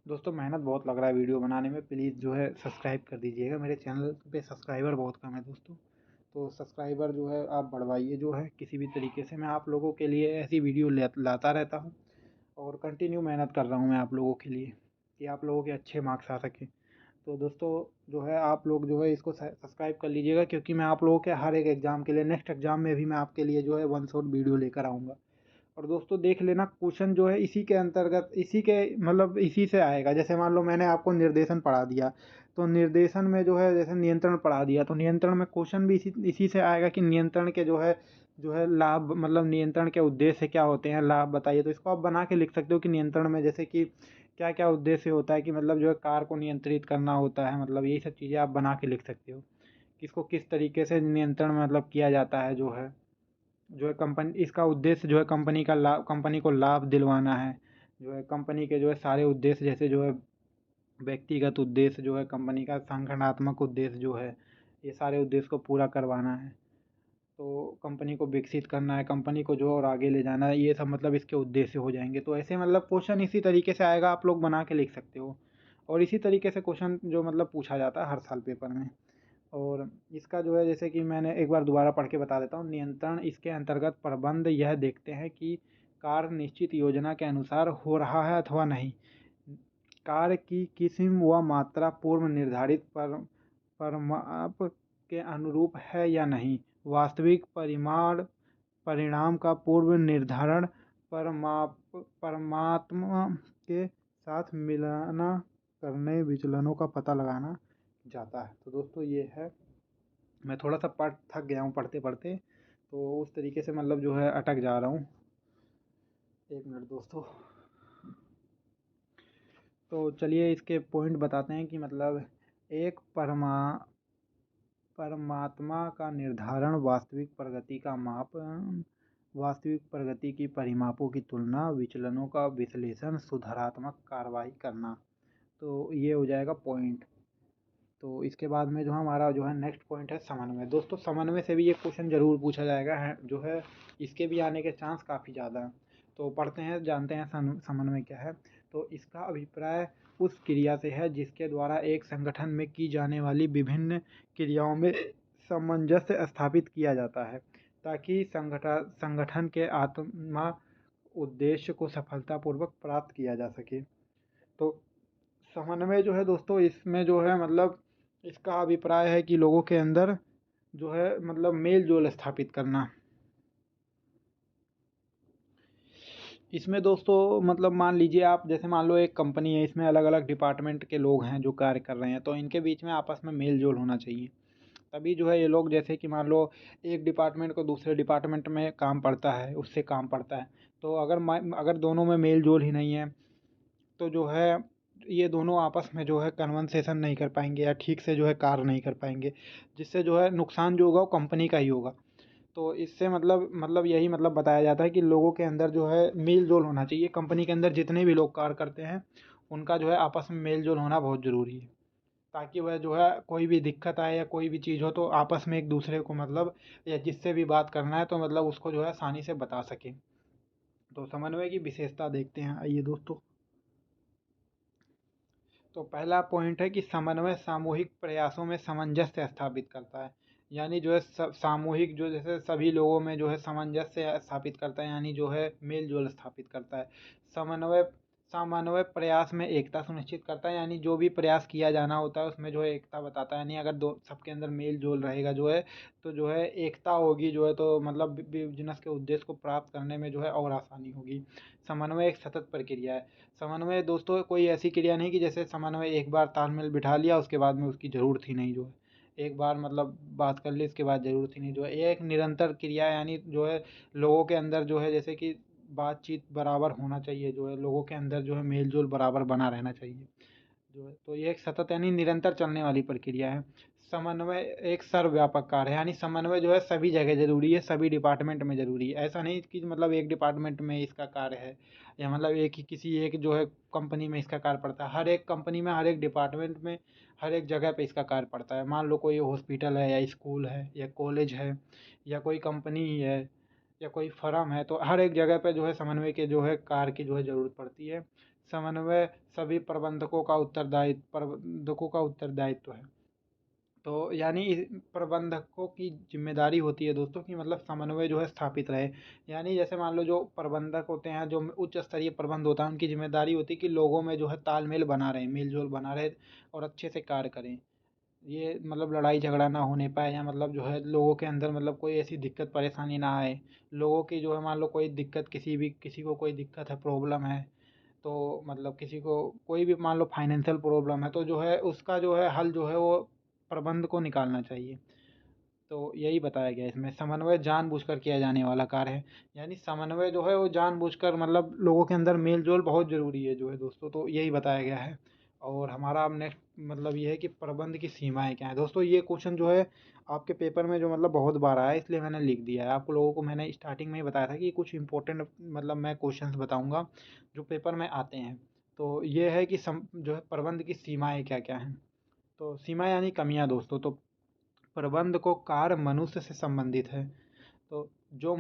दोस्तों मेहनत बहुत लग रहा है वीडियो बनाने में, प्लीज़ जो है सब्सक्राइब कर दीजिएगा। मेरे चैनल पे सब्सक्राइबर बहुत कम है दोस्तों, तो सब्सक्राइबर जो है आप बढ़वाइए जो है किसी भी तरीके से। मैं आप लोगों के लिए ऐसी वीडियो लाता रहता हूँ और कंटिन्यू मेहनत कर रहा हूँ मैं आप लोगों के लिए कि आप लोगों के अच्छे मार्क्स आ सकें। तो दोस्तों जो है आप लोग जो है इसको सब्सक्राइब कर लीजिएगा, क्योंकि मैं आप लोगों के हर एक एग्ज़ाम के लिए, नेक्स्ट एग्ज़ाम में भी मैं आपके लिए जो है वन शॉट वीडियो लेकर आऊँगा। और दोस्तों देख लेना क्वेश्चन जो है इसी के अंतर्गत, इसी के मतलब इसी से आएगा। जैसे मान लो मैंने आपको निर्देशन पढ़ा दिया, तो निर्देशन में जो है जैसे नियंत्रण पढ़ा दिया, तो नियंत्रण में क्वेश्चन भी इसी से आएगा कि नियंत्रण के जो है लाभ, मतलब नियंत्रण के उद्देश्य क्या होते हैं, लाभ बताइए। तो इसको आप बना के लिख सकते हो कि नियंत्रण में जैसे कि क्या क्या उद्देश्य होता है, कि मतलब जो है कार को नियंत्रित करना होता है, मतलब यही सब चीज़ें आप बना के लिख सकते हो कि इसको किस तरीके से नियंत्रण मतलब किया जाता है। जो है कंपनी, इसका उद्देश्य जो है कंपनी का लाभ, कंपनी को लाभ दिलवाना है। जो है कंपनी के जो है सारे उद्देश्य, जैसे जो है व्यक्तिगत उद्देश्य, जो है कंपनी का संगठनात्मक उद्देश्य जो है, ये सारे उद्देश्य को पूरा करवाना है। तो कंपनी को विकसित करना है, कंपनी को जो और आगे ले जाना है, ये सब मतलब इसके उद्देश्य हो जाएंगे। तो ऐसे मतलब क्वेश्चन इसी तरीके से आएगा, आप लोग बना के लिख सकते हो। और इसी तरीके से क्वेश्चन जो मतलब पूछा जाता है हर साल पेपर में। और इसका जो है जैसे कि मैंने एक बार दोबारा पढ़ के बता देता हूँ। नियंत्रण, इसके अंतर्गत प्रबंध यह देखते हैं कि कार्य निश्चित योजना के अनुसार हो रहा है अथवा नहीं, कार्य की किस्म व मात्रा पूर्व निर्धारित परिमाप के अनुरूप है या नहीं, वास्तविक परिणाम का पूर्व निर्धारण परमात्मा के साथ मिलाना करने विचलनों का पता लगाना जाता है। तो दोस्तों ये है, मैं थोड़ा सा थक गया हूँ पढ़ते पढ़ते, तो उस तरीके से मतलब जो है अटक जा रहा हूँ। एक मिनट दोस्तों। तो चलिए इसके पॉइंट बताते हैं कि मतलब एक परमात्मा का निर्धारण, वास्तविक प्रगति का माप, वास्तविक प्रगति की परिमापों की तुलना, विचलनों का विश्लेषण, सुधारात्मक कार्रवाई करना। तो ये हो जाएगा पॉइंट। तो इसके बाद में जो हमारा जो है नेक्स्ट पॉइंट है समन्वय। दोस्तों समन्वय से भी ये क्वेश्चन ज़रूर पूछा जाएगा है, जो है इसके भी आने के चांस काफ़ी ज़्यादा हैं। तो पढ़ते हैं, जानते हैं समन्वय क्या है। तो इसका अभिप्राय उस क्रिया से है जिसके द्वारा एक संगठन में की जाने वाली विभिन्न क्रियाओं में सामंजस्य स्थापित किया जाता है, ताकि संगठन के आत्मा उद्देश्य को सफलतापूर्वक प्राप्त किया जा सके। तो समन्वय जो है दोस्तों, इसमें जो है मतलब इसका अभिप्राय है कि लोगों के अंदर जो है मतलब मेल जोल स्थापित करना। इसमें दोस्तों मतलब मान लीजिए आप, जैसे मान लो एक कंपनी है, इसमें अलग अलग डिपार्टमेंट के लोग हैं जो कार्य कर रहे हैं, तो इनके बीच में आपस में मेल जोल होना चाहिए, तभी जो है ये लोग, जैसे कि मान लो एक डिपार्टमेंट को दूसरे डिपार्टमेंट में काम पड़ता है, उससे काम पड़ता है, तो अगर दोनों में मेल जोल ही नहीं है तो जो है ये दोनों आपस में जो है कन्वर्सेशन नहीं कर पाएंगे या ठीक से जो है कार्य नहीं कर पाएंगे, जिससे जो है नुकसान जो होगा वो कंपनी का ही होगा। तो इससे मतलब यही मतलब बताया जाता है कि लोगों के अंदर जो है मेल जोल होना चाहिए। कंपनी के अंदर जितने भी लोग कार्य करते हैं उनका जो है आपस में मेल जोल होना बहुत ज़रूरी है, ताकि वह जो है कोई भी दिक्कत आए या कोई भी चीज़ हो तो आपस में एक दूसरे को मतलब, या जिससे भी बात करना है तो मतलब उसको जो है आसानी से बता सके। तो समन्वय की विशेषता देखते हैं, आइए दोस्तों। तो पहला पॉइंट है कि समन्वय सामूहिक प्रयासों में सामंजस्य स्थापित करता है। यानी जो है सामूहिक, जो जैसे सभी लोगों में जो है सामंजस्य स्थापित करता है, यानी जो है मेल जोल स्थापित करता है। समन्वय समन्वय प्रयास में एकता सुनिश्चित करता है, यानी जो भी प्रयास किया जाना होता है उसमें जो है एकता बताता है। यानी अगर दो सबके अंदर मेल जोल रहेगा जो है, तो जो है एकता होगी जो है, तो मतलब बिजनेस के उद्देश्य को प्राप्त करने में जो है और आसानी होगी। समन्वय एक सतत प्रक्रिया है। समन्वय दोस्तों कोई ऐसी क्रिया नहीं कि जैसे समन्वय एक बार तालमेल बिठा लिया उसके बाद में उसकी ज़रूरत ही नहीं, जो है एक बार मतलब बात कर ली इसके बाद ज़रूरत ही नहीं, जो है ये एक निरंतर क्रिया है। यानी जो है लोगों के अंदर जो है जैसे कि बातचीत बराबर होना चाहिए, जो है लोगों के अंदर जो है मेल जोल बराबर बना रहना चाहिए जो है, तो ये एक सतत यानी निरंतर चलने वाली प्रक्रिया है। समन्वय एक सर्वव्यापक कार्य है, यानी समन्वय जो है सभी जगह जरूरी है, सभी डिपार्टमेंट में जरूरी है। ऐसा नहीं कि मतलब एक डिपार्टमेंट में इसका कार्य है, या मतलब एक ही किसी एक जो है कंपनी में इसका कार्य पड़ता है। हर एक कंपनी में, हर एक डिपार्टमेंट में, हर एक जगह पे इसका कार्य पड़ता है। मान लो कोई हॉस्पिटल है या स्कूल है या कॉलेज है या कोई कंपनी ही है या कोई फर्म है, तो हर एक जगह पे जो है समन्वय के जो है कार्य की जो है ज़रूरत पड़ती है। समन्वय सभी प्रबंधकों का उत्तरदायित्व है। तो यानी प्रबंधकों की जिम्मेदारी होती है दोस्तों कि मतलब समन्वय जो है स्थापित रहे। यानी जैसे मान लो जो प्रबंधक होते हैं, जो उच्च स्तरीय प्रबंध होता है, उनकी जिम्मेदारी होती है कि लोगों में जो है तालमेल बना रहे, मेल जोल बना रहे और अच्छे से कार्य करें। ये मतलब लड़ाई झगड़ा ना होने पाए, या मतलब जो है लोगों के अंदर मतलब कोई ऐसी दिक्कत परेशानी ना आए। लोगों की जो है मान लो कोई दिक्कत, किसी को कोई दिक्कत है, प्रॉब्लम है, तो मतलब किसी को कोई भी मान लो फाइनेंशियल प्रॉब्लम है, तो जो है उसका जो है हल जो है वो प्रबंध को निकालना चाहिए। तो यही बताया गया है इसमें। समन्वय जानबूझकर किया जाने वाला कार्य है। यानी समन्वय जो है वो जानबूझकर मतलब लोगों के अंदर मेल जोल बहुत ज़रूरी है जो है दोस्तों, तो यही बताया गया है। और हमारा अब नेक्स्ट मतलब ये है कि प्रबंध की सीमाएं क्या है दोस्तों। ये क्वेश्चन जो है आपके पेपर में जो मतलब बहुत बार आया है, इसलिए मैंने लिख दिया है। आप लोगों को मैंने स्टार्टिंग में ही बताया था कि कुछ इंपॉर्टेंट मतलब मैं क्वेश्चंस बताऊंगा जो पेपर में आते हैं। तो ये है कि जो है प्रबंध की सीमाएं क्या क्या हैं। तो सीमा यानी कमियां दोस्तों। तो प्रबंध को कार्य मनुष्य से संबंधित है। तो जो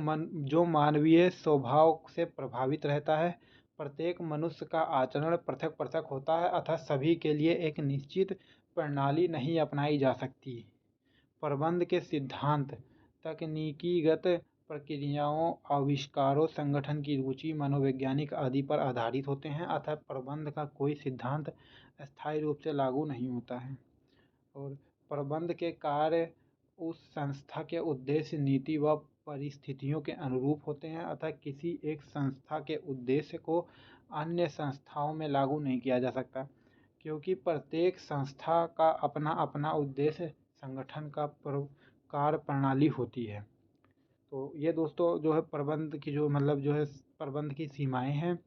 मानवीय स्वभाव से प्रभावित रहता है। प्रत्येक मनुष्य का आचरण पृथक पृथक होता है, अतः सभी के लिए एक निश्चित प्रणाली नहीं अपनाई जा सकती। प्रबंध के सिद्धांत तकनीकीगत प्रक्रियाओं, आविष्कारों, संगठन की रुचि, मनोवैज्ञानिक आदि पर आधारित होते हैं, अतः प्रबंध का कोई सिद्धांत स्थायी रूप से लागू नहीं होता है। और प्रबंध के कार्य उस संस्था के उद्देश्य, नीति व परिस्थितियों के अनुरूप होते हैं, अतः किसी एक संस्था के उद्देश्य को अन्य संस्थाओं में लागू नहीं किया जा सकता, क्योंकि प्रत्येक संस्था का अपना अपना उद्देश्य, संगठन का कार्य प्रणाली होती है। तो ये दोस्तों जो है प्रबंध की जो मतलब जो है प्रबंध की सीमाएं हैं।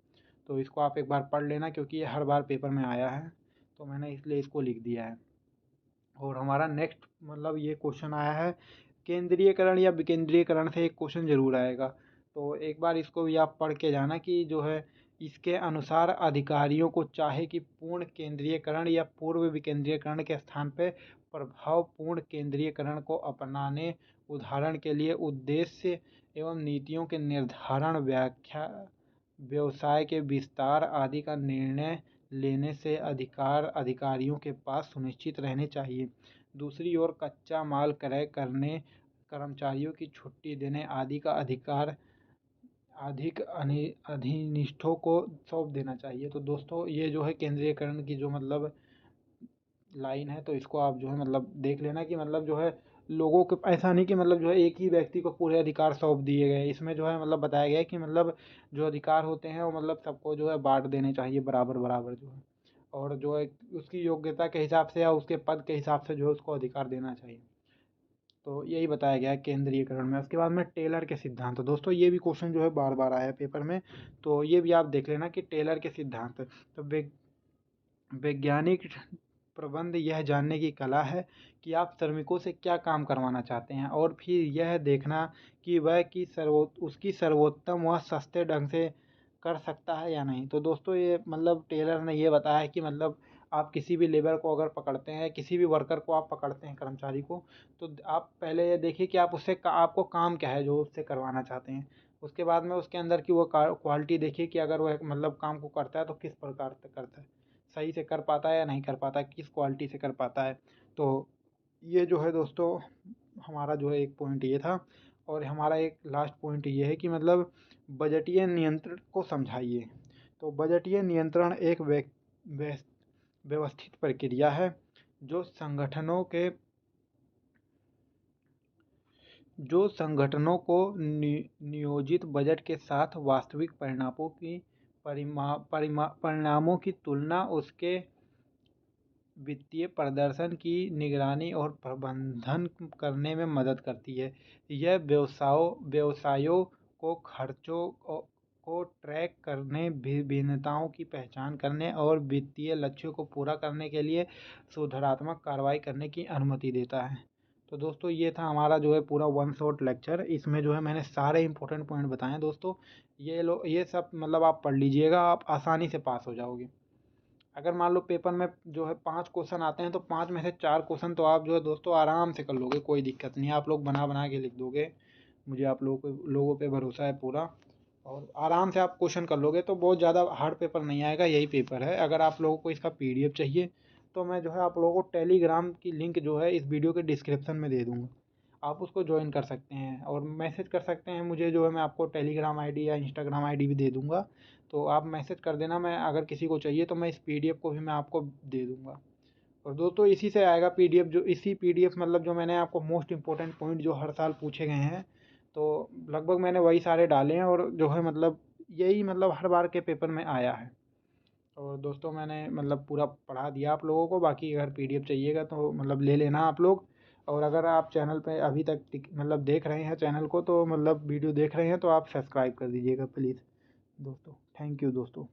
तो इसको आप एक बार पढ़ लेना, क्योंकि ये हर बार पेपर में आया है, तो मैंने इसलिए इसको लिख दिया है। और हमारा नेक्स्ट मतलब ये क्वेश्चन आया है, केंद्रीयकरण या विकेंद्रीयकरण से एक क्वेश्चन जरूर आएगा। तो एक बार इसको भी आप पढ़ के जाना कि जो है इसके अनुसार अधिकारियों को चाहे कि पूर्ण केंद्रीयकरण या पूर्व विकेंद्रीयकरण के स्थान पर प्रभावपूर्ण केंद्रीयकरण को अपनाने। उदाहरण के लिए उद्देश्य एवं नीतियों के निर्धारण, व्याख्या, व्यवसाय के विस्तार आदि का निर्णय लेने से अधिकार अधिकारियों के पास सुनिश्चित रहने चाहिए। दूसरी ओर कच्चा माल क्रय करने, कर्मचारियों की छुट्टी देने आदि का अधिकार अधिक अधिनिष्ठों को सौंप देना चाहिए। तो दोस्तों ये जो है केंद्रीयकरण की जो मतलब लाइन है, तो इसको आप जो है मतलब देख लेना कि मतलब जो है लोगों के ऐसा नहीं कि मतलब जो है एक ही व्यक्ति को पूरे अधिकार सौंप दिए गए। इसमें जो है मतलब बताया गया है कि मतलब जो अधिकार होते हैं वो मतलब सबको जो है बांट देने चाहिए बराबर बराबर जो है, और जो है उसकी योग्यता के हिसाब से या उसके पद के हिसाब से जो है उसको अधिकार देना चाहिए। तो यही बताया गया है केंद्रीयकरण में। उसके बाद में टेलर के सिद्धांत, तो दोस्तों ये भी क्वेश्चन जो है बार बार आया है पेपर में, तो ये भी आप देख लेना कि टेलर के सिद्धांत। तो वैज्ञानिक प्रबंध यह जानने की कला है कि आप श्रमिकों से क्या काम करवाना चाहते हैं और फिर यह देखना कि वह उसकी सर्वोत्तम व सस्ते ढंग से कर सकता है या नहीं। तो दोस्तों ये मतलब टेलर ने ये बताया है कि मतलब आप किसी भी लेबर को अगर पकड़ते हैं, किसी भी वर्कर को आप पकड़ते हैं, कर्मचारी को, तो आप पहले ये देखिए कि आप आपको काम क्या है जो उससे करवाना चाहते हैं। उसके बाद में उसके अंदर की वो क्वालिटी देखिए कि अगर वह मतलब काम को करता है तो किस प्रकार से करता है, सही से कर पाता है या नहीं कर पाता है, किस क्वालिटी से कर पाता है। तो ये जो है दोस्तों हमारा जो है एक पॉइंट ये था। और हमारा एक लास्ट पॉइंट ये है कि मतलब बजटीय नियंत्रण को समझाइए। तो बजटीय नियंत्रण एक व्यवस्थित प्रक्रिया है जो संगठनों को नियोजित बजट के साथ वास्तविक परिणामों की तुलना, उसके वित्तीय प्रदर्शन की निगरानी और प्रबंधन करने में मदद करती है। यह व्यवसायों को खर्चों को ट्रैक करने, भिन्नताओं की पहचान करने और वित्तीय लक्ष्यों को पूरा करने के लिए सुधारात्मक कार्रवाई करने की अनुमति देता है। तो दोस्तों ये था हमारा जो है पूरा वन शॉट लेक्चर। इसमें जो है मैंने सारे इंपॉर्टेंट पॉइंट बताए हैं दोस्तों। ये सब मतलब आप पढ़ लीजिएगा, आप आसानी से पास हो जाओगे। अगर मान लो पेपर में जो है 5 क्वेश्चन आते हैं तो 5 में से 4 क्वेश्चन तो आप जो है दोस्तों आराम से कर लोगे, कोई दिक्कत नहीं है, आप लोग बना बना के लिख दोगे। मुझे आप लोगों पे भरोसा है पूरा, और आराम से आप क्वेश्चन कर लोगे। तो बहुत ज़्यादा हार्ड पेपर नहीं आएगा, यही पेपर है। अगर आप लोगों को इसका PDF चाहिए तो मैं जो है आप लोगों को टेलीग्राम की लिंक जो है इस वीडियो के डिस्क्रिप्शन में दे दूँगा, आप उसको ज्वाइन कर सकते हैं और मैसेज कर सकते हैं मुझे। जो है मैं आपको टेलीग्राम ID या इंस्टाग्राम ID भी दे दूँगा, तो आप मैसेज कर देना। मैं अगर किसी को चाहिए तो मैं इस PDF को भी मैं आपको दे दूँगा। और दोस्तों इसी से आएगा PDF, जो इसी PDF मतलब जो मैंने आपको मोस्ट इम्पोर्टेंट पॉइंट जो हर साल पूछे गए हैं, तो लगभग मैंने वही सारे डाले हैं और जो है मतलब यही मतलब हर बार के पेपर में आया है। और दोस्तों मैंने मतलब पूरा पढ़ा दिया आप लोगों को। बाकी अगर PDF चाहिएगा तो मतलब ले लेना आप लोग। और अगर आप चैनल पे अभी तक मतलब देख रहे हैं चैनल को, तो मतलब वीडियो देख रहे हैं, तो आप सब्सक्राइब कर दीजिएगा प्लीज़ दोस्तों। थैंक यू दोस्तों।